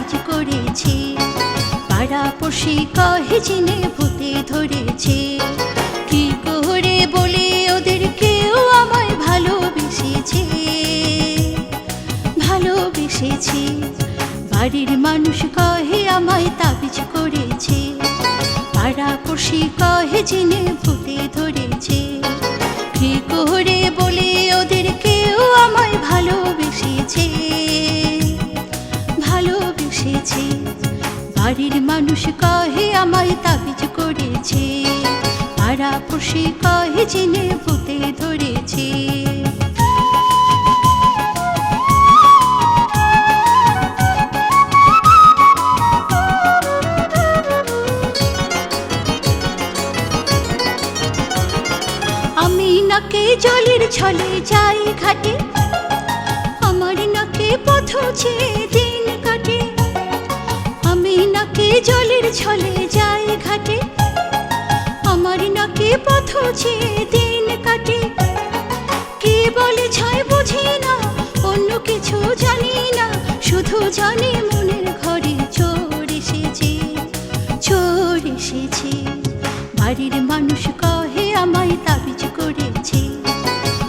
তাবিজ করেছে। পাড়াপড়শি কহে চিনে ভূতে ধরেছে। কি করে বলে ওদের কেউ আমায় ভালোবেসেছে, ভালোবেসেছে। বাড়ির মানুষ কহে আমায় তাবিজ করেছে। পাড়াপড়শি কহে চিনে ভূতে ধরেছে। কি করে বলে ওদের কেউ আমায় ভালোবেসেছে, ভালোবেসেছে। বাড়ির মানুষ কহে আমায় তাবিজ করেছে। পাড়াপড়শি কহে চিনে ভূতে ধরেছে। আমি নাকে জলের ছলে যাই ঘাটে, আমার নাকে পথ চেয়ে দিন কাটে। আমি নাকে জলের ছলে যাই ঘাটে, আমার নাকে পথ চেয়ে দিন কাটে। কে বলে ছাই বুঝি না, অন্য কিছু জানি না, শুধু জানি মনের ঘরে চোর এসেছে, চোর এসেছে। বাড়ির মানুষ কহে আমায় তাবিজ করেছে।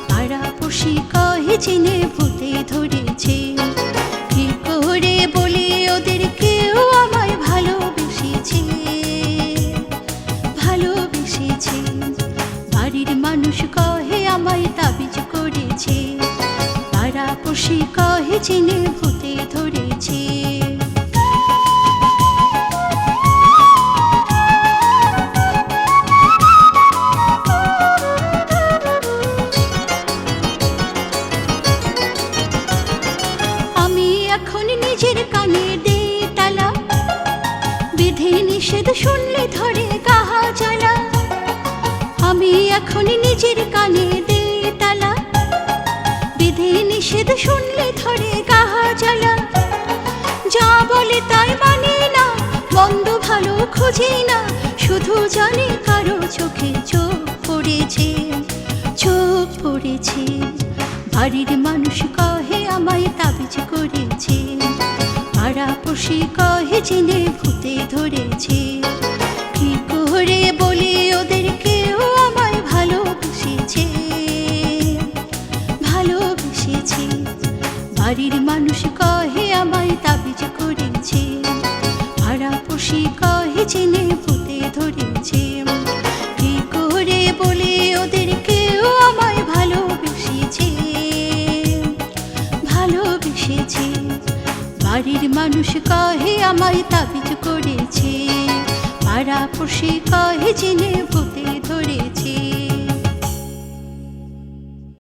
পাড়াপড়শি কহে চিনে ভূতে ধরেছে। কি করে বলে ওদের কেউ আমায় ভালোবেসেছে, ভালোবেসেছে। বাড়ির মানুষ কহে আমায় তাবিজ করেছে। পাড়াপড়শি কহে চিনে ভূতে ধরেছে। এখন নিজের কানে দেই তালা, বিধি নিষেধ শুনলে ধরে কাহা জ্বালা। আমি এখন নিজের কানে দেই তালা, বিধি নিষেধ শুনলে ধরে কাহা জ্বালা। যা বলে তাই মানি না, মন্দ ভালো খুঁজি না, শুধু জানি কারো চোখে চোখ পড়েছে, চোখ পড়েছে। বাড়ির মানুষ কহে আমায় তাবিজ করেছে। পাড়াপড়শি কহে চিনে ভূতে ধরেছে। কি করে বলে ওদের কেউ আমায় ভালোবেসেছে, ভালোবেসেছে। বাড়ির মানুষ কহে আমায় তাবিজ করেছে। পাড়াপড়শি কহে চিনে ভূতে ধরেছে। কি করে বলে ওদের কেউ আমায় ভালোবেসেছে, ভালোবেসেছে। বাড়ির মানুষ কহে আমায় তাবিজ করেছে। পাড়াপড়শি কহে চিনে ভূতে ধরেছে।